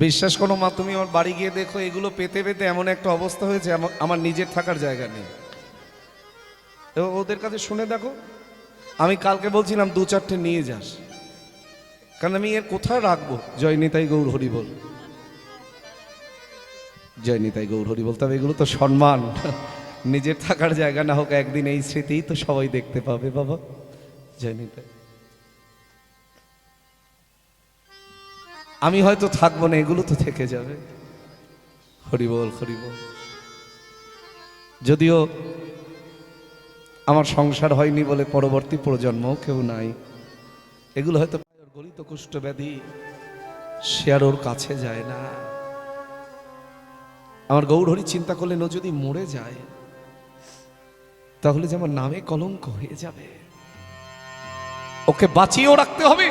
বিশ্বাস করো মা, তুমি আমার বাড়ি গিয়ে দেখো, এগুলো পেতে পেতে এমন একটা অবস্থা হয়েছে আমার নিজের থাকার জায়গা নেই। ওদের কাছে শুনে দেখো, আমি কালকে বলছিলাম 2-4টে নিয়ে যাস, কারণ আমি এর কোথায় রাখবো। জয় নিতাই গৌর হরি বল, জয় নিতাই গৌর হরি বল। তবে এগুলো তো সম্মান, নিজের থাকার জায়গা না হোক, একদিন এই স্মৃতিই তো সবাই দেখতে পাবে বাবা। জয় নিতাই। আমি হয়তো থাকবো না, এগুলো তো থেকে যাবে। হরি বল হরি বল। যদিও আমার সংসার হয়নি বলে পরবর্তী প্রজন্মও কেউ নাই, এগুলো হয়তো গলিত কুষ্ঠ ব্যাধি, সে আর ওর কাছে যায় না। আমার গৌরহরি চিন্তা করলেন, ও যদি মরে যায় তাহলে যে আমার নামে কলঙ্ক হয়ে যাবে, ওকে বাঁচিয়েও রাখতে হবে,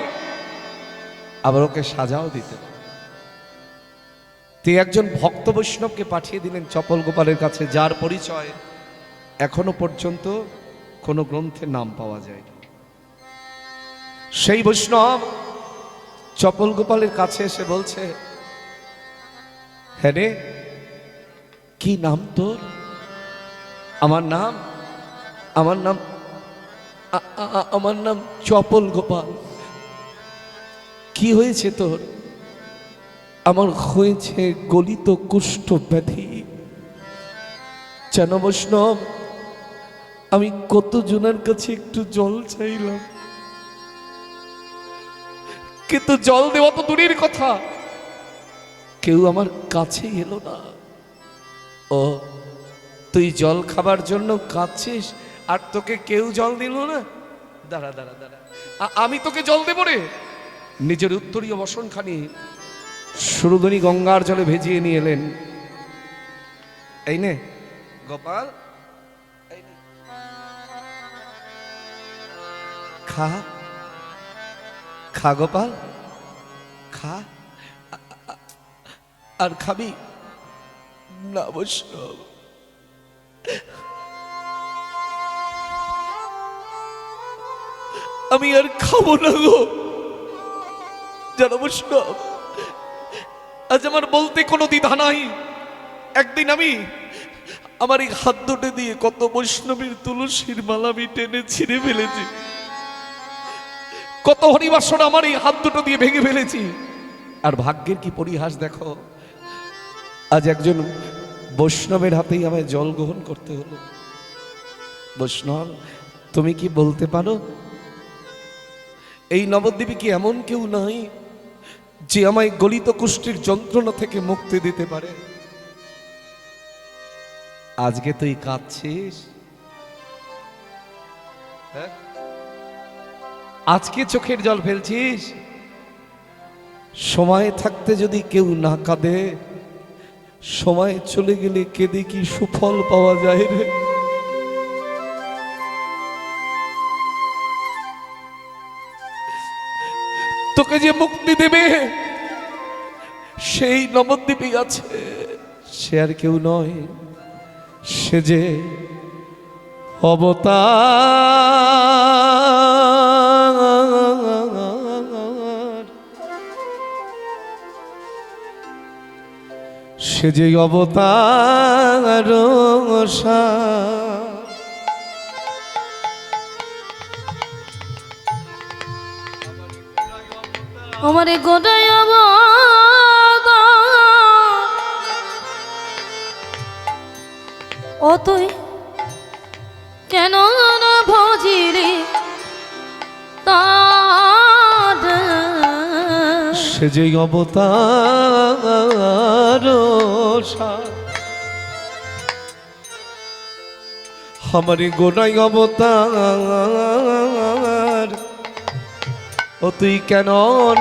আবার ওকে সাজাও দিতে হবে। তিনি একজন ভক্ত বৈষ্ণবকে পাঠিয়ে দিলেন চপল গোপালের কাছে, যার পরিচয় এখনো পর্যন্ত কোনো গ্রন্থে নাম পাওয়া যায়। সেই বৈষ্ণব চপল গোপালের কাছে এসে বলছে, হ্যাঁ রে, কি নাম তোর? আমার নাম আমার নাম চপল গোপাল। কি হয়েছে তোর? আমার হয়েছে গলিত কুষ্ঠ ব্যাধি। যেন বৈষ্ণব, আমি কত জনের কাছে একটু জল চাইলাম, কিন্তু জল দেওয়া তো দূরের কথা, কেউ আমার কাছে এলো না। ও, তুই জল খাবার জন্য কাঁদছিস আর তোকে কেউ জল দিল না? দাঁড়া দাঁড়া দাঁড়া, আমি তোকে জল দেব রে। নিজের উত্তরীয় বসনখানি সুরধনী গঙ্গার জলে ভেজিয়ে নিয়ে এলেন। এই নে গোপাল, খা খা গোপাল, খা। আর খাবি না বৈষ্ণব? আমি আর খাবো না গো। জানো বৈষ্ণব, আজ আমার বলতে কোনো দ্বিধা নাই। একদিন আমি আমার এই হাত দুটো দিয়ে কত বৈষ্ণবীর তুলসীর মালা আমি টেনে ছিঁড়ে ফেলেছি, কত হরিবাসন আমার এই হাত দুটো দিয়ে ভেঙে ফেলেছি। আর ভাগ্যের কি পরিহাস দেখো, আজ একজন বৈষ্ণবের হাতেই আমায় জল গ্রহণ করতে হলো। বৈষ্ণব, তুমি কি বলতে পারো এই নবদ্বীপে কি এমন কেউ নাই যে আমায় গলিত কুষ্ঠির যন্ত্রণা থেকে মুক্তি দিতে পারে? আজকে তুই কাঁদছিস, হ্যাঁ? আজকে চোখের জল ফেলছিস? সময় থাকতে যদি কেউ না কাঁদে, সময় চলে গেলে কেঁদে কি সুফল পাওয়া যায় রে? তোকে যে মুক্তি দেবে সেই নবদ্বীপে আছে, সে আর কেউ নয়, সে যে অবতার, সে যে অবতার। আমার গোটাই ও তুই কেন না ভজিলি তার? সে যে অবতার, আমার গোটাই অবতার। ও তুই কেন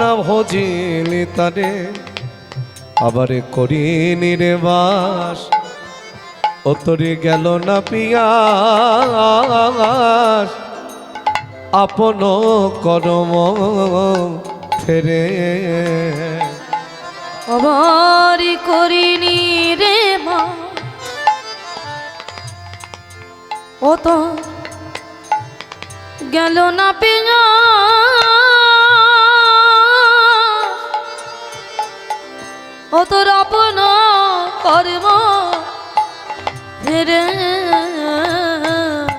না ভজিলি তারে, আবারে করিনি রে বাস। ও তোরে গেল না পিয়াস, আপন করম ফেরে। আবার করিনি রে মা, ও তো গেল না পিয়া। ও তোর আপন কর্ম রে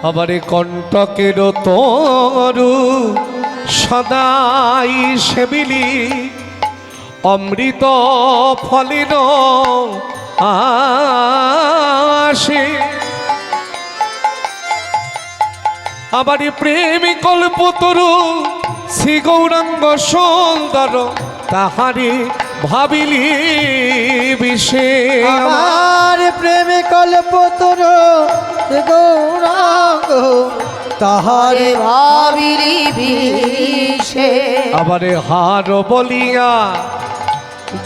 আবারে কণ্টকের তরু সদাই সেবিলি অমৃত ফলিন আসে আবারে প্রেমী কল্পতরু শ্রী গৌরাঙ্গ সুন্দর তাহারে ভাবিলি বিষে আমার প্রেমে কল্পতর গৌরাঙ্গ তাহারে ভাবিলি বিষে আবারে হার বলিয়া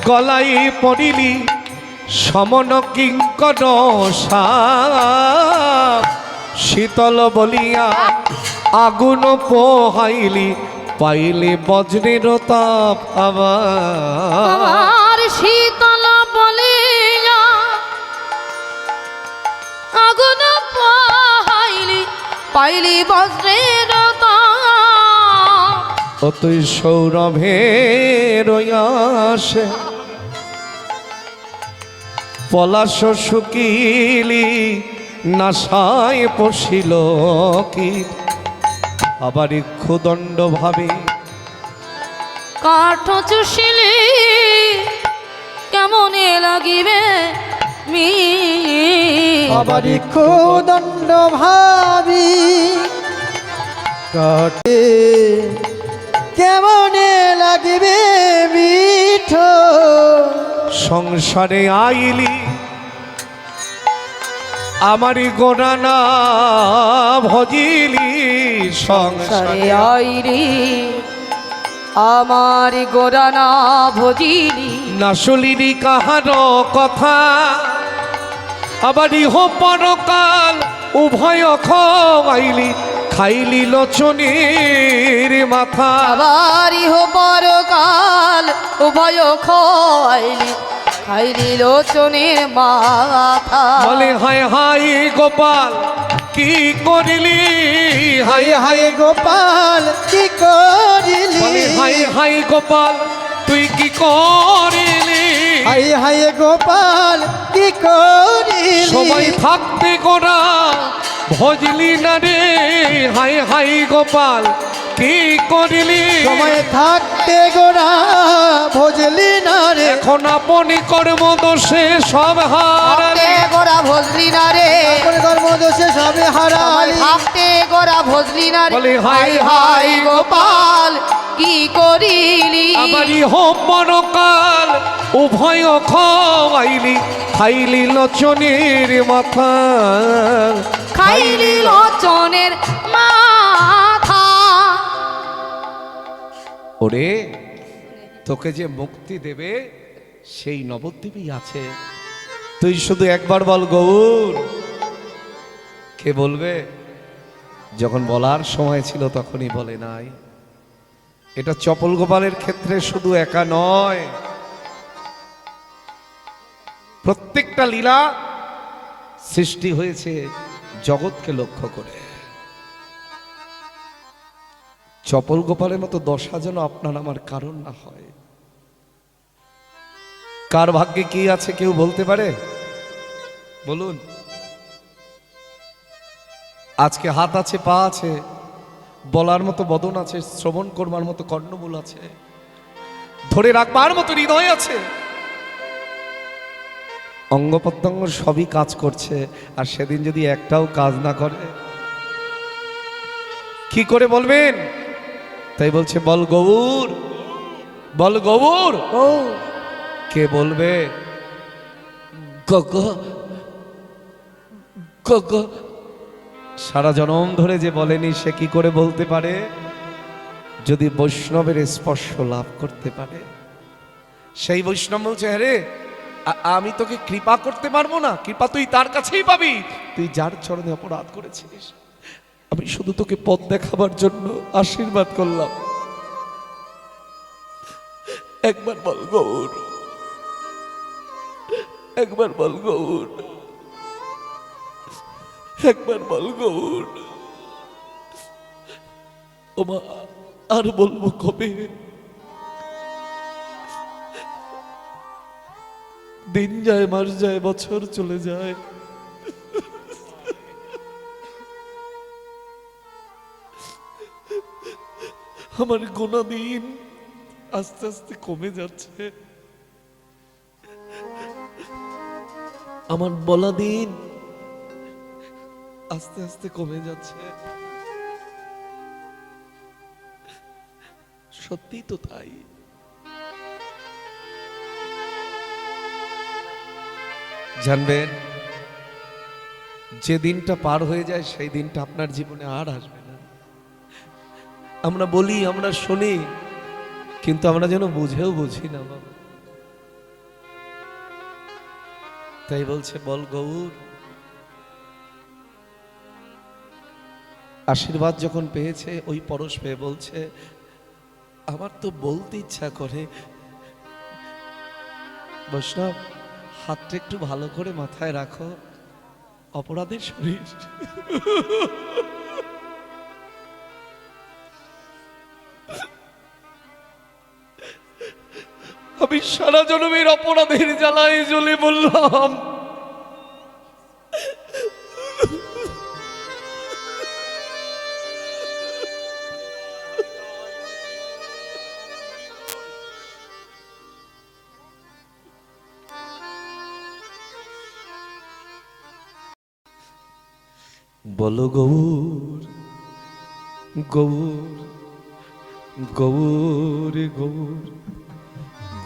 গলাই পড়িলি সমন কিঙ্কর সাপ শীতল বলিয়া আগুন পোহাইলি পাইলে বজ্রের তাপ আমার শীতল বলিয়া আগুন পাইলি পাইলি বজ্রের তাপ ও তুই সৌরভের আসে পলাশ শুকিলি নাশায় পশিল কি আবার ক্ষুদণ্ড ভাবে কাঠ চুষিলি কেমনে লাগিবে মি আবার দণ্ড ভাবি কাটে কেমনে লাগিবে মিঠ সংসারে আইলি আমারি গোনানা ভজিলি সংসারে আইরি আমার গোরানা ভজিলি না শুনিলি কাহার কথা আবার ইহ পরকাল উভয় খাইলি খাইলি লোচনের মাথা আবার ইহ পরকাল উভয় খাইলি খাইলি লোচনের মাথা বলে হায় হায় গোপাল কি করিলি হায় হায় হায় গোপাল কি করিলি বলে হায় হায় গোপাল তুই কি করিলি হায় হায় গোপাল কি করিলি সময় থাকতে গোরা ভজলি না রে হায় হায় গোপাল কি করিলি সময় থাকতে গোরা ভজলি না রে এখন আপনি কর্ম দোষে সব হারালি গোরা ভজলি না রে কর্মদোষে সবে হারালি থাকতে গোরা ভজলি না রে বলে হায় হাই হায় গোপাল কি করিলি আমারই হোম মরকাল উভয় খাইলি খাইলি লোচনের মাথা খাইলি লোচনের মাথা ওরে তোকে যে মুক্তি দেবে সেই নবদ্বীপই আছে তুই শুধু একবার বল গৌর কে বলবে যখন বলার সময় ছিল তখনই বলে নাই এটা চপল গোপালের ক্ষেত্রে শুধু একা নয় প্রত্যেকটা লীলা সৃষ্টি হয়েছে জগৎকে লক্ষ্য করে চপল গোপালের মতো দশা যেন আপনার আমার কারণ না হয় কার ভাগ্যে কি আছে কেউ বলতে পারে বলুন আজকে হাত আছে পা আছে বলার মতো বদন আছে শ্রবণ করবার মতো কর্ণমূল আছে ধরে রাখবার মতো হৃদয় আছে অঙ্গ প্রত্যঙ্গ সবই কাজ করছে আর সেদিন যদি একটাও কাজ না করে কি করে বলবেন তাই বলছে বল গৌর বল গৌর ও কে বলবে গগ গগ সারা জনম ধরে যে বলেনি সে কি করে বলতে পারে যদি বৈষ্ণবের স্পর্শ লাভ করতে পারে সেই বৈষ্ণব বলছে আরে আমি তোকে কৃপা করতে পারবো না কৃপা তুই তার কাছেই পাবি তুই যার চরণে অপরাধ করেছিস আমি শুধু তোকে পথ দেখাবার জন্য আশীর্বাদ করলাম একবার বল গৌর একবার বল গৌর একবার বল গৌর ওমা আর বলবো কবে দিন যায়, মাস যায়, বছর চলে যায়, আমার গোনা দিন আস্তে আস্তে কমে যাচ্ছে, আমার বলা দিন আস্তে আস্তে কমে যাচ্ছে। সত্যি তো তাই। জানবেন, যে দিনটা পার হয়ে যায় সেই দিনটা আপনার জীবনে আর আসবে না। আমরা বলি, আমরা শুনি, কিন্তু আমরা যেন বুঝেও বুঝি না বাবা। তাই বলছে, বল গৌর, আশীর্বাদ যখন পেয়েছে ওই পরশ পেয়ে বলছে, আমার তো বলতে ইচ্ছা করে, বৈষ্ণব হাতটা একটু ভালো করে মাথায় রাখো, অপরাধের শরীর। আমি সারা জন্মের অপরাধের জ্বালায় জ্বলে বললাম, বলো গৌর, গৌর, গৌর, গৌর,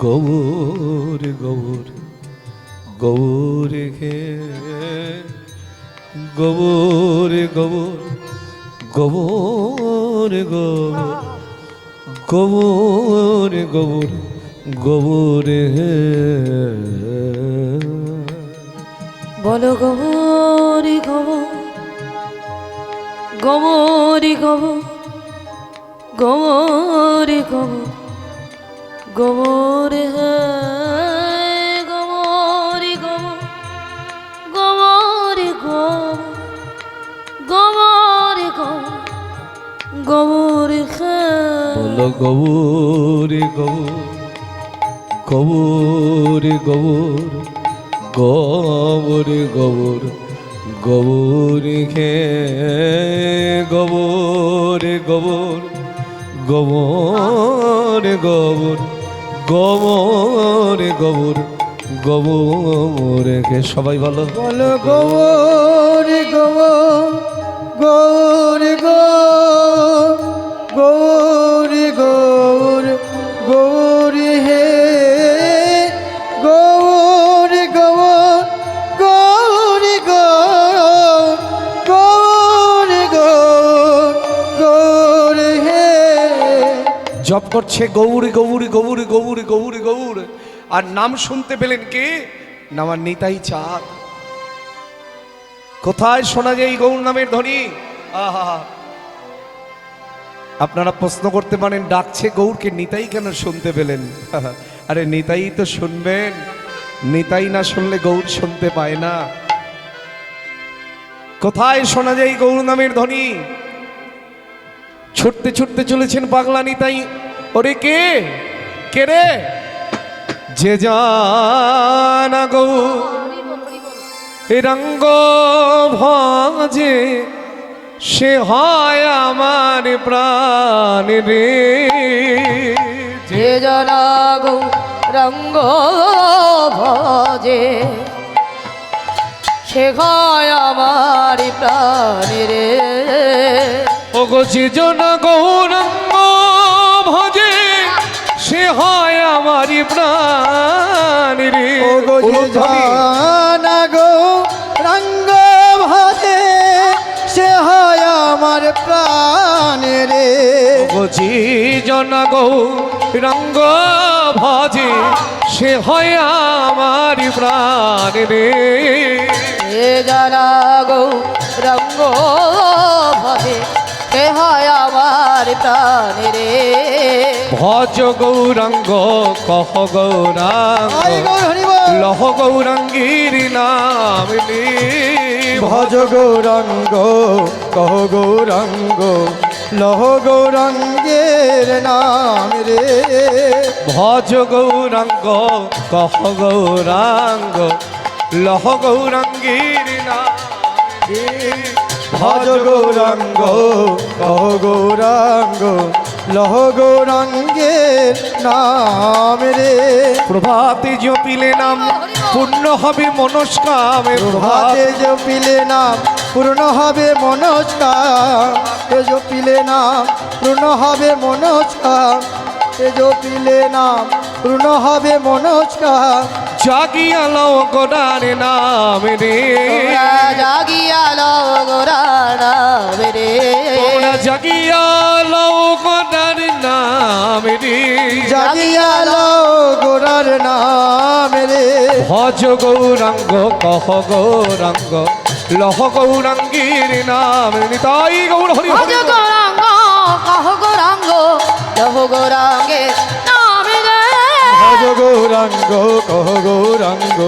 গৌর, গৌর, গৌর হে, গৌর, গৌর, গৌর, গৌর, গৌর, গৌর, গৌর হে। বলো গৌরী গৌর, গৌরী গৌর, গৌরী গৌর, গৌর হে, গৌরী গৌর, গৌরী গৌর, গৌরী গৌর, গৌর হে। বলো গৌর, গৌর, গৌর, গৌর, গৌর, গৌর, গৌর হে, গৌর, গৌর, গৌর, গৌর, গৌর, গৌর, গৌর হে। সবাই বলো, বলো গৌর গৌর, গৌর গৌর, গৌর গৌর, গৌর হে, গৌর গৌর, গৌর গৌর, গৌর গৌর, গৌর হে। জপ করছে গৌর, গৌর, গৌর, গৌর, গৌর, গৌর, আর নাম শুনতে পেলেন কে? না, আমার নিতাই চাঁদ। কোথায় শোনা যায় এই গৌর নামের ধ্বনি? আহা, আপনারা প্রশ্ন করতে পারেন, ডাকছে গৌরকে, নিতাই কেন শুনতে পেলেন? আরে নিতাই তো শুনবেন, নিতাই না শুনলে গৌর শুনতে পায় না। কোথায় শোনা যায় গৌর নামের ধ্বনি? ছুটতে ছুটতে চলেছেন পাগলা নিতাই। ওরে কে, কে রে? যে জানা গৌর রঙ্গ ভজে, সে হয় আমার প্রাণ রে। যে জনা গৌরাঙ্গ ভজে, সে হয় আমার প্রাণ রে। ওগো যে জন গৌরাঙ্গ ভজে, সে হয় আমার প্রাণ রে। ওগো যে জানা গৌরাঙ্গ ভজে, সে হয় আমার প্রাণ রে। ওগো যে জন গৌরাঙ্গ ভজে, সে হয় আমার প্রাণ রে। যে জনা গৌরাঙ্গ ভজে, সে হয় আমার প্রাণ রে। ভজ গৌরাঙ্গ কহ গৌরাঙ্গ, আই গৌর হরি বল। লহ গৌরাঙ্গীর নাম নে। ভজ গৌরাঙ্গ, কহ গৌরাঙ্গ, লহ গৌরাঙ্গের নাম রে। ভজ গৌরাঙ্গ কহ গৌরাঙ্গ লহ গৌরাঙ্গীর নাম রে। ভজ গৌরাঙ্গ কহ গৌরাঙ্গ লহ গৌরাঙ্গের নাম রে। প্রভাতে জপিলে নাম পূর্ণ হবে মনস্কামে। প্রভাতে জপিলে নাম পূর্ণ হবে মনস্কাম। জপিলে নাম পূর্ণ হবে মনস্কাম। জপিলে নাম পূর্ণ হবে মনস্কাম। জাগিয়া লও গোড়ার নাম রে। জাগিয়া লও গোরার নাম রে। তোমরা জাগিয়া লও গোড়ার নাম রে। জাগিয়া লও গোরার নাম রে। ভজ গৌরাঙ্গ কহ গৌরাঙ্গ লহ গৌরাঙ্গীর নাম নিতাই গৌর হরি ভজ হরি। গৌরাঙ্গ কহ গৌরাঙ্গ লহ গৌরাঙ্গের নাম রে। ভজ গৌরাঙ্গ কহ গৌরাঙ্গ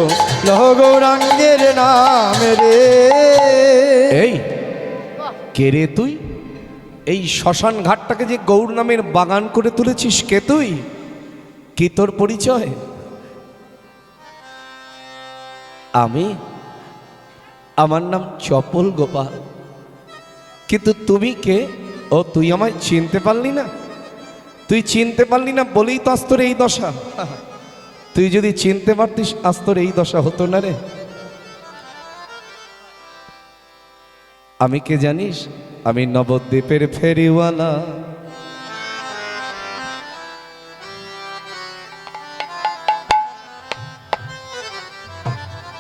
লহ গৌরাঙ্গের নাম রে। এই কে রে তুই? এই শ্মশান ঘাটটাকে যে গৌর নামের বাগান করে তুলেছিস, কে তুই? কি তোর পরিচয়? আমার নাম চপল গোপাল। কিন্তু তুমি কে? ও তুই আমায় চিনতে পারলি না? তুই চিনতে পারলি না বলেই তো আজ তোর এই দশা। তুই যদি চিনতে পারতিস আজ তোর এই দশা হতো না রে। আমি কে জানিস? আমি নবদ্বীপের ফেরিওয়ালা।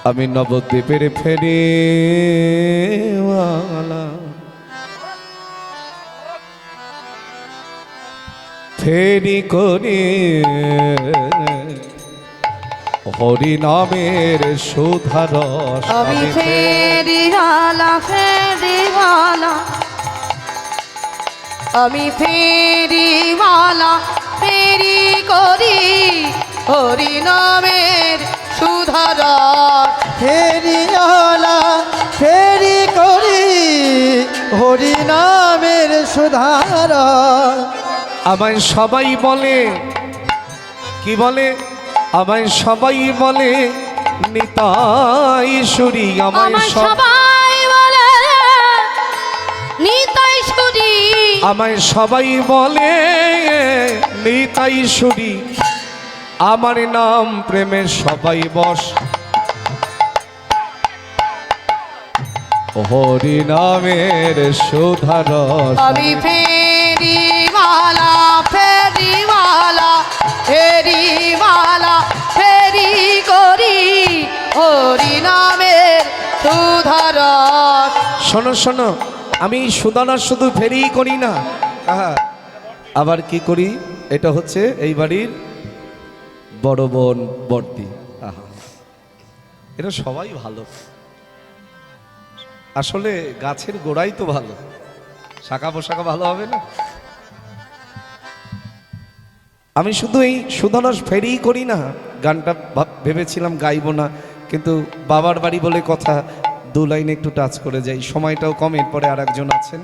আমি নবদ্বীপের ফেরিওয়ালা। ফেরি করে হরি নামের সুধারস। আমি ফেরিওয়ালা ফেরিওয়ালা। আমি ফেরিওয়ালা ফেরি করি হরি নামের সুধার। ফেরিওয়ালা ফেরি করি হরি নামের সুধার। আমায় সবাই বলে, কি বলে? আমায় সবাই বলে নিতাই সুরি। আমায় আমার সবাই বলে নিতাই সুরি। আমায় সবাই বলে নিতাই সুরি। আমার নাম প্রেমের সবাই বস। হরি নামের সুধারস। আমি ফেরিওয়ালা ফেরিওয়ালা ফেরিওয়ালা ফেরি করি হরি নামের সুধার। শোনো শোনো, আমি সুদানা শুধু ফেরিই করি না, আবার কি করি? এটা হচ্ছে এই বাড়ির বড় বোন বর্দি। এরা সবাই ভালো। আসলে গাছের গোড়াই তো ভালো, শাখা পোশাখা ভালো হবে না? আমি শুধু এই সুদানাস ফেরিই করি না। গানটা ভেবেছিলাম গাইবো না, কিন্তু বাবার বাড়ি বলে কথা, দু লাইনে একটু টাচ করে যাই। সময়টাও কম, এরপরে আর একজন আছেন।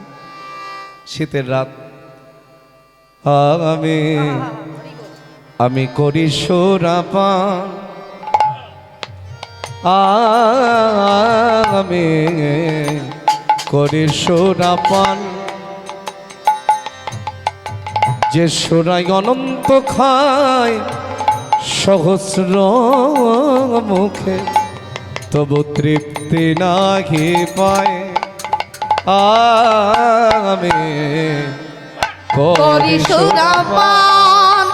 শীতের রাত, আমি করি সুরাপান। আমি করি সুরাপান। যে সুরাই অনন্ত খায় সহস্র মুখে, তবু তৃপ্তি নাহি পায়। আমি করি সুরাপান।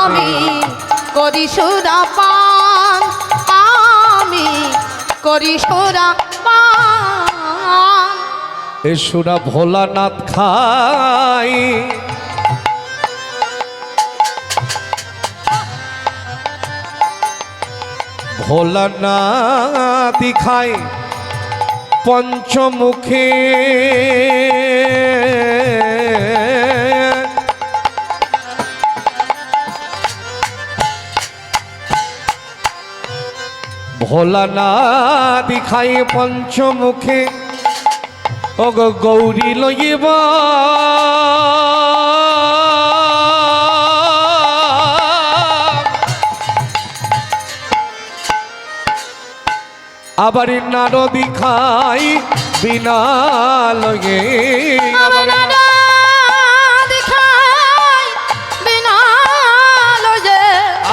আমি করি সুরাপান। আমি করি সুরাপান। এ সুরা ভোলানাথ খাই, ভোলানাথ খাই পঞ্চমুখী। ভোলানাথ খাই পঞ্চমুখী। ও গো গৌরী লইবা আবার নারদি খাই বিনা লগে আমার নানা দেখাই বিনা লয়ে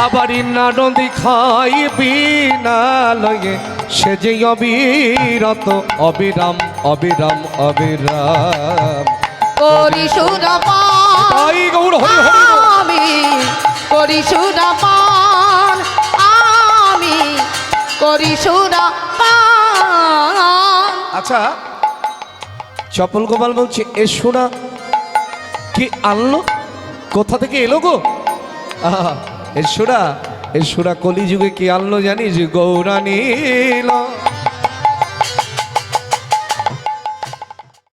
আবার নারদি খাই বিনা লগে সে যে অবিরত অবিরাম অবিরাম অবিরাম করি সুরাপান তাই গৌর হরি হরি বল। আমি করি সুরাপান আমি করি সুরাপান আচ্ছা চপল গোপাল বলছে এ সোনা কি আনলো কোথা থেকে এলো গো আহা, এ সোনা কলিযুগে কি আনলো জানিস গৌরানীল